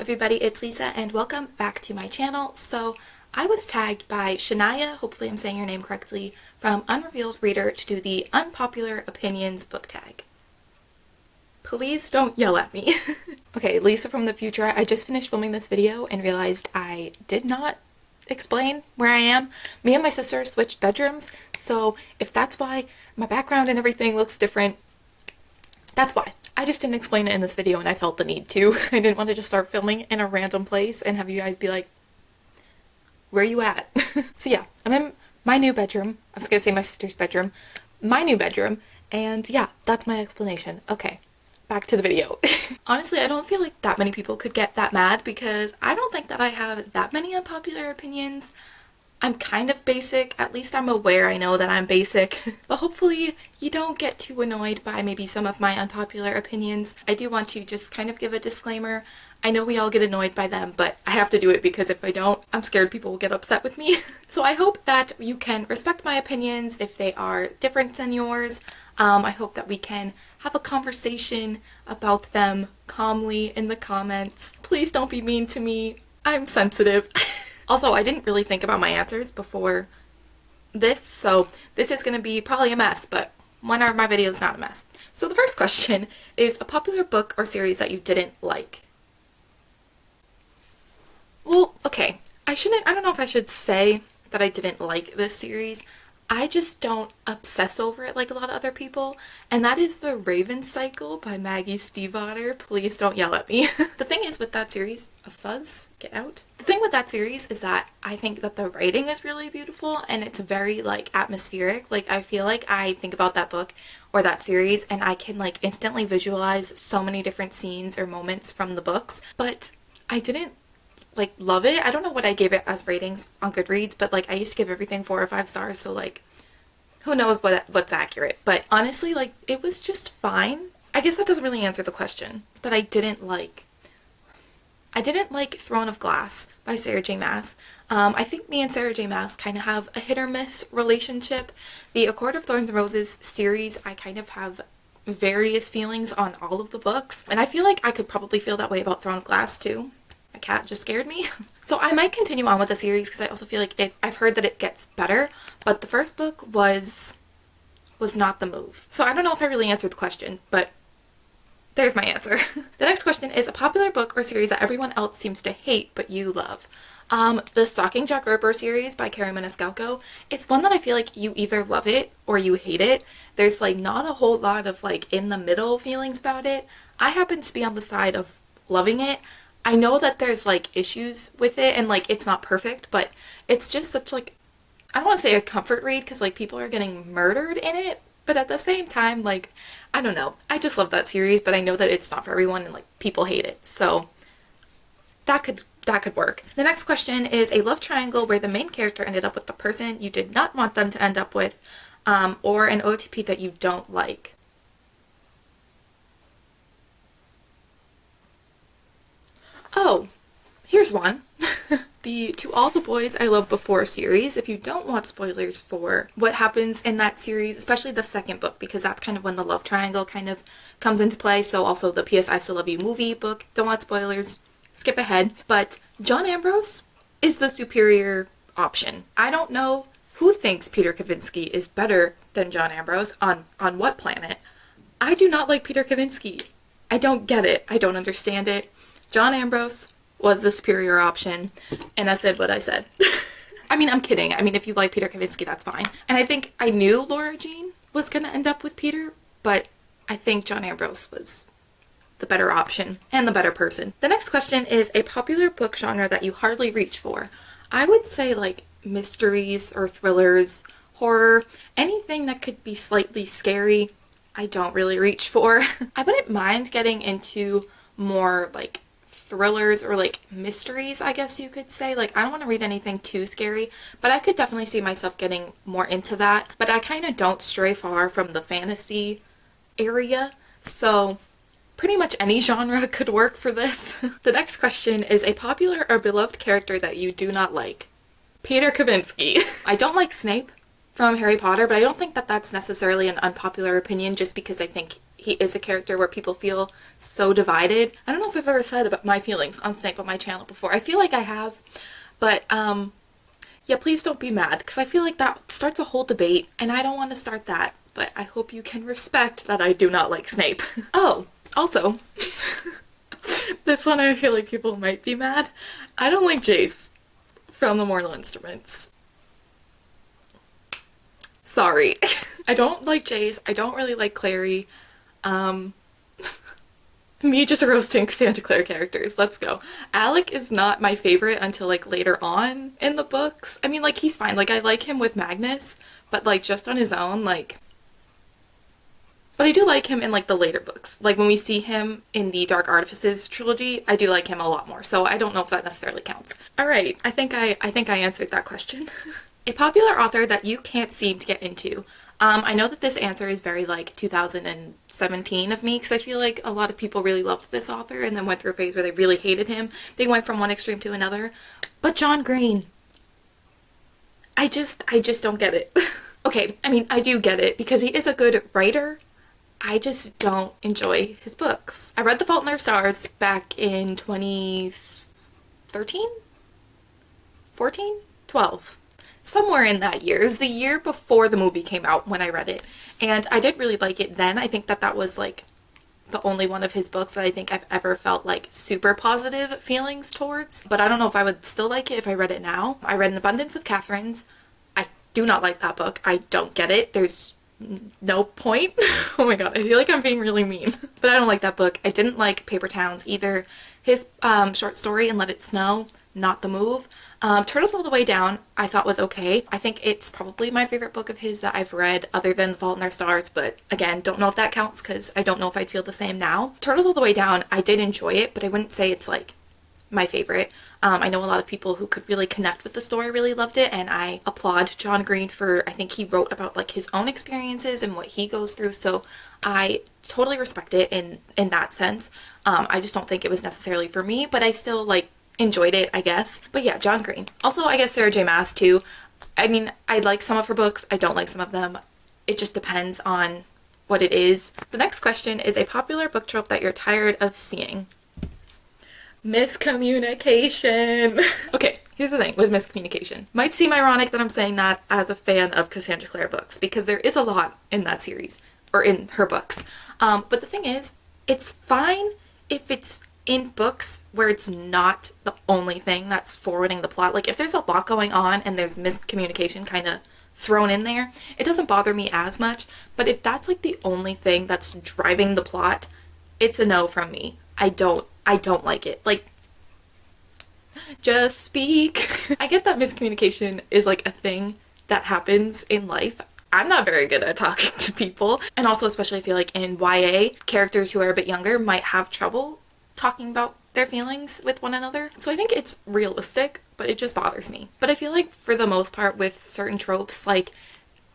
everybody, it's Lisa and welcome back to my channel. So I was tagged by Shania, hopefully I'm saying your name correctly, from Unrevealed Reader to do the Unpopular Opinions book tag. Please don't yell at me. Okay, Lisa from the future, I just finished filming this video and realized I did not explain where I am. Me and my sister switched bedrooms, so if that's why my background and everything looks different, that's why. I just didn't explain it in this video and I felt the need to. I didn't want to just start filming in a random place and have you guys be like, where are you at? So yeah, I'm in my new bedroom. I was gonna say my sister's bedroom. My new bedroom. And yeah, that's my explanation. Okay, back to the video. Honestly, I don't feel like that many people could get that mad because I don't think that I have that many unpopular opinions. I'm kind of basic, at least I'm aware I know that I'm basic, but hopefully you don't get too annoyed by maybe some of my unpopular opinions. I do want to just kind of give a disclaimer. I know we all get annoyed by them, but I have to do it because if I don't, I'm scared people will get upset with me. So I hope that you can respect my opinions if they are different than yours. I hope that we can have a conversation about them calmly in the comments. Please don't be mean to me. I'm sensitive. Also, I didn't really think about my answers before this, so this is going to be probably a mess, but when are my videos not a mess? So the first question is a popular book or series that you didn't like. Well, okay, I don't know if I should say that I didn't like this series. I just don't obsess over it like a lot of other people, and that is The Raven Cycle by Maggie Stiefvater. Please don't yell at me. The thing is with that series, a fuzz, get out. The thing with that series is that I think that the writing is really beautiful and it's very like atmospheric. Like I feel like I think about that book or that series and I can like instantly visualize so many different scenes or moments from the books, but I didn't like love it. I don't know what I gave it as ratings on Goodreads, but like I used to give everything 4 or 5 stars, so like who knows what's accurate. But honestly, like it was just fine. I guess that doesn't really answer the question that I didn't like. I didn't like Throne of Glass by Sarah J Maas. I think me and Sarah J Maas kind of have a hit or miss relationship. The A Court of Thorns and Roses series, I kind of have various feelings on all of the books, and I feel like I could probably feel that way about Throne of Glass too. My cat just scared me. So I might continue on with the series because I also feel like I've heard that it gets better, but the first book was not the move. So I don't know if I really answered the question, but there's my answer. The next question is a popular book or series that everyone else seems to hate but you love. The Stalking Jack Ripper series by Carrie Maniscalco. It's one that I feel like you either love it or you hate it. There's like not a whole lot of like in the middle feelings about it. I happen to be on the side of loving it. I know that there's like issues with it and like it's not perfect, but it's just such like, I don't want to say a comfort read because like people are getting murdered in it, but at the same time, like, I don't know. I just love that series, but I know that it's not for everyone and like people hate it. So that could work. The next question is a love triangle where the main character ended up with the person you did not want them to end up with, or an OTP that you don't like. Oh, here's one. The To All the Boys I Loved Before series. If you don't want spoilers for what happens in that series, especially the second book, because that's kind of when the love triangle kind of comes into play. So also the P.S. I Still Love You movie book. Don't want spoilers. Skip ahead. But John Ambrose is the superior option. I don't know who thinks Peter Kavinsky is better than John Ambrose on what planet. I do not like Peter Kavinsky. I don't get it. I don't understand it. John Ambrose was the superior option, and I said what I said. I mean, I'm kidding. I mean, if you like Peter Kavinsky, that's fine. And I think I knew Laura Jean was going to end up with Peter, but I think John Ambrose was the better option and the better person. The next question is a popular book genre that you hardly reach for. I would say like mysteries or thrillers, horror, anything that could be slightly scary, I don't really reach for. I wouldn't mind getting into more like thrillers or like mysteries, I guess you could say. Like I don't want to read anything too scary, but I could definitely see myself getting more into that. But I kind of don't stray far from the fantasy area, so pretty much any genre could work for this. The next question is a popular or beloved character that you do not like. Peter Kavinsky. I don't like Snape from Harry Potter, but I don't think that that's necessarily an unpopular opinion just because I think he is a character where people feel so divided. I don't know if I've ever said about my feelings on Snape on my channel before. I feel like I have, but yeah, please don't be mad, because I feel like that starts a whole debate, and I don't want to start that, but I hope you can respect that I do not like Snape. Oh, also, this one I feel like people might be mad. I don't like Jace from the Mortal Instruments. Sorry. I don't like Jace. I don't really like Clary. Me just roasting Santa Clare characters. Let's go. Alec is not my favorite until like later on in the books. I mean, like, he's fine. Like, I like him with Magnus, but like just on his own, like... But I do like him in like the later books. Like when we see him in the Dark Artifices trilogy, I do like him a lot more. So I don't know if that necessarily counts. All right, I think I answered that question. A popular author that you can't seem to get into. I know that this answer is very like 2017 of me, because I feel like a lot of people really loved this author and then went through a phase where they really hated him. They went from one extreme to another. But John Green, I just don't get it. Okay, I mean, I do get it because he is a good writer. I just don't enjoy his books. I read The Fault in Our Stars back in 2013? 14? 12. Somewhere in that year. It was the year before the movie came out when I read it. And I did really like it then. I think that that was like the only one of his books that I think I've ever felt like super positive feelings towards. But I don't know if I would still like it if I read it now. I read An Abundance of Catherines. I do not like that book. I don't get it. There's no point. Oh my god, I feel like I'm being really mean. But I don't like that book. I didn't like Paper Towns either. His short story in Let It Snow, not the move. Turtles All the Way Down I thought was okay. I think it's probably my favorite book of his that I've read other than The Fault in Our Stars, but again, don't know if that counts because I don't know if I'd feel the same now. Turtles All the Way Down, I did enjoy it, but I wouldn't say it's like my favorite. I know a lot of people who could really connect with the story really loved it, and I applaud John Green for, I think he wrote about like his own experiences and what he goes through, so I totally respect it in that sense. I just don't think it was necessarily for me, but I still like enjoyed it, I guess. But yeah, John Green. Also, I guess Sarah J Maas too. I mean, I like some of her books, I don't like some of them. It just depends on what it is. The next question is a popular book trope that you're tired of seeing. Miscommunication. Okay, here's the thing with miscommunication. Might seem ironic that I'm saying that as a fan of Cassandra Clare books, because there is a lot in that series, or in her books. But the thing is, it's fine if it's in books where it's not the only thing that's forwarding the plot. Like if there's a lot going on and there's miscommunication kind of thrown in there, it doesn't bother me as much. But if that's like the only thing that's driving the plot, it's a no from me. I don't like it. Like, just speak. I get that miscommunication is like a thing that happens in life. I'm not very good at talking to people. And also, especially I feel like in YA, characters who are a bit younger might have trouble talking about their feelings with one another. So I think it's realistic, but it just bothers me. But I feel like for the most part with certain tropes, like,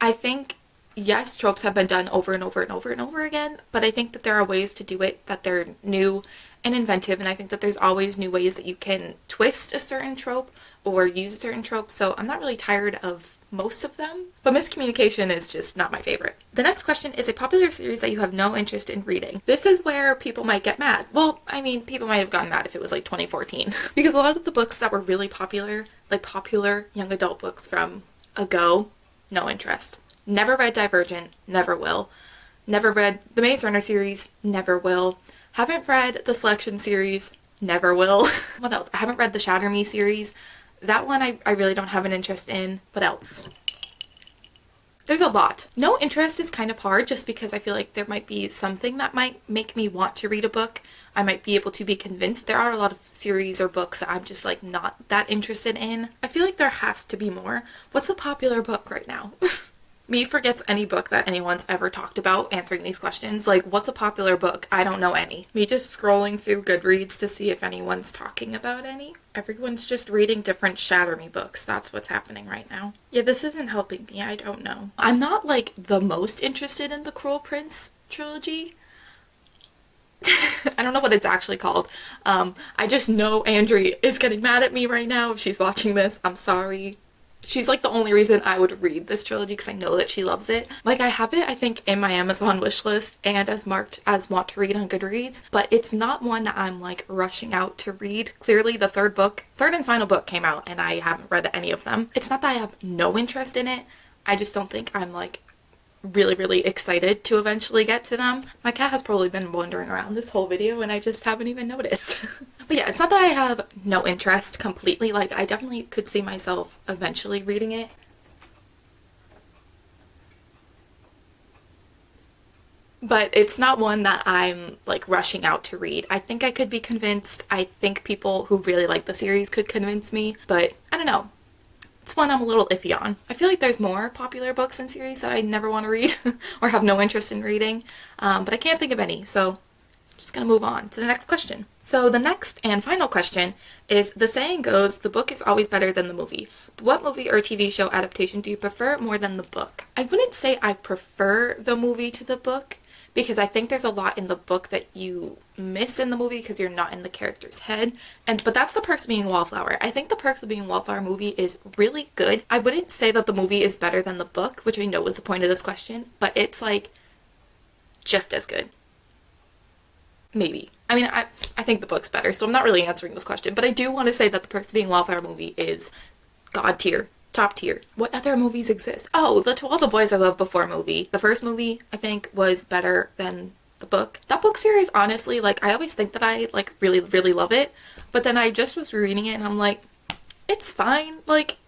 I think, yes, tropes have been done over and over and over and over again, but I think that there are ways to do it that they're new and inventive, and I think that there's always new ways that you can twist a certain trope or use a certain trope, so I'm not really tired of most of them, but miscommunication is just not my favorite. The next question is a popular series that you have no interest in reading. This is where people might get mad. Well, I mean, people might have gotten mad if it was like 2014, because a lot of the books that were really popular, like popular young adult books from ago, no interest. Never read Divergent, never will. Never read the Maze Runner series, never will. Haven't read the Selection series, never will. What else? I haven't read the Shatter Me series. That one I really don't have an interest in. What else? There's a lot. No interest is kind of hard just because I feel like there might be something that might make me want to read a book. I might be able to be convinced. There are a lot of series or books that I'm just like not that interested in. I feel like there has to be more. What's a popular book right now? Me forgets any book that anyone's ever talked about answering these questions. Like, what's a popular book? I don't know any. Me just scrolling through Goodreads to see if anyone's talking about any. Everyone's just reading different Shatter Me books. That's what's happening right now. Yeah, this isn't helping me. I don't know. I'm not, like, the most interested in the Cruel Prince trilogy. I don't know what it's actually called. I just know Andrea is getting mad at me right now if she's watching this. I'm sorry. She's like the only reason I would read this trilogy because I know that she loves it. Like I have it, I think, in my Amazon wish list and as marked as want to read on Goodreads, but it's not one that I'm like rushing out to read. Clearly the third and final book came out and I haven't read any of them. It's not that I have no interest in it. I just don't think I'm like really excited to eventually get to them. My cat has probably been wandering around this whole video and I just haven't even noticed. But yeah, it's not that I have no interest completely. Like I definitely could see myself eventually reading it. But it's not one that I'm like rushing out to read. I think I could be convinced. I think people who really like the series could convince me, but I don't know. It's one I'm a little iffy on. I feel like there's more popular books and series that I never want to read or have no interest in reading, but I can't think of any, so I'm just gonna move on to the next question. So the next and final question is, the saying goes, the book is always better than the movie. But what movie or TV show adaptation do you prefer more than the book? I wouldn't say I prefer the movie to the book, because I think there's a lot in the book that you miss in the movie because you're not in the character's head. But that's The Perks of Being a Wallflower. I think The Perks of Being a Wallflower movie is really good. I wouldn't say that the movie is better than the book, which I know was the point of this question, but it's like just as good. Maybe. I mean, I think the book's better, so I'm not really answering this question, but I do want to say that The Perks of Being a Wallflower movie is god tier. Top tier. What other movies exist? Oh, the To All the Boys I Loved Before movie. The first movie, I think, was better than the book. That book series, honestly, like, I always think that I, like, really love it, but then I just was reading it and I'm like, it's fine. Like,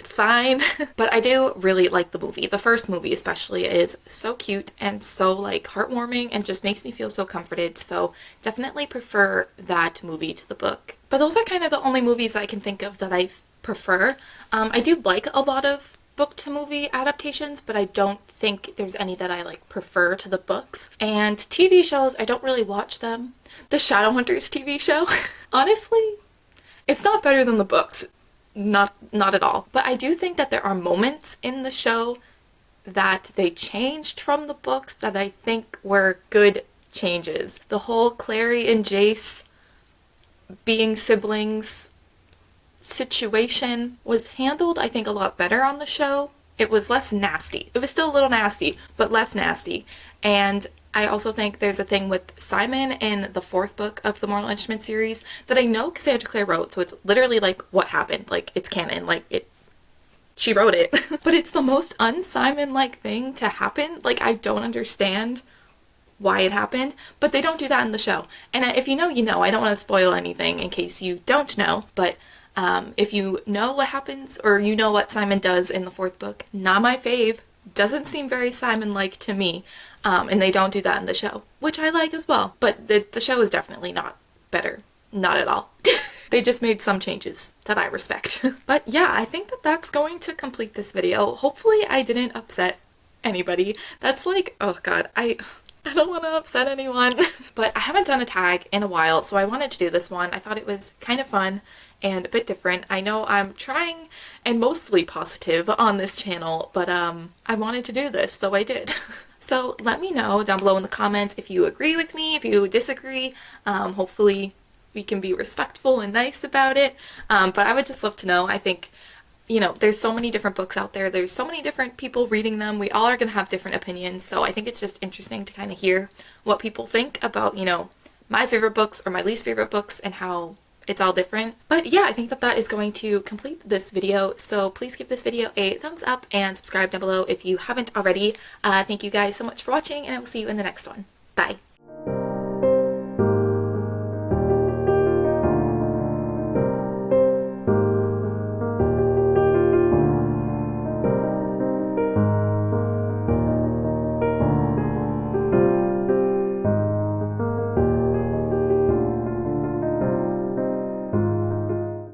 it's fine. But I do really like the movie. The first movie especially is so cute and so, like, heartwarming and just makes me feel so comforted, so definitely prefer that movie to the book. But those are kind of the only movies I can think of that I prefer. I do like a lot of book to movie adaptations, but I don't think there's any that I like prefer to the books. And TV shows, I don't really watch them. The Shadowhunters TV show, honestly, it's not better than the books. Not at all. But I do think that there are moments in the show that they changed from the books that I think were good changes. The whole Clary and Jace being siblings situation was handled, I think, a lot better on the show. It was less nasty. It was still a little nasty, but less nasty. And I also think there's a thing with Simon in the fourth book of the Mortal Instruments series that I know Cassandra Clare wrote, so it's literally like what happened. Like, it's canon. Like, she wrote it. But it's the most un-Simon-like thing to happen. Like, I don't understand why it happened, but they don't do that in the show. And if you know, you know. I don't want to spoil anything in case you don't know, but if you know what happens, or you know what Simon does in the fourth book, not my fave, doesn't seem very Simon-like to me, and they don't do that in the show, which I like as well, but the show is definitely not better, not at all. They just made some changes that I respect. But yeah, I think that that's going to complete this video. Hopefully I didn't upset anybody. That's like, oh god, I don't want to upset anyone. But I haven't done a tag in a while, so I wanted to do this one. I thought it was kind of fun and a bit different. I know I'm trying and mostly positive on this channel, but I wanted to do this, so I did. So let me know down below in the comments if you agree with me, if you disagree. Hopefully we can be respectful and nice about it. But I would just love to know. I think, you know, there's so many different books out there. There's so many different people reading them. We all are going to have different opinions. So I think it's just interesting to kind of hear what people think about, you know, my favorite books or my least favorite books and how it's all different. But yeah, I think that that is going to complete this video. So please give this video a thumbs up and subscribe down below if you haven't already. Thank you guys so much for watching, and I will see you in the next one. Bye.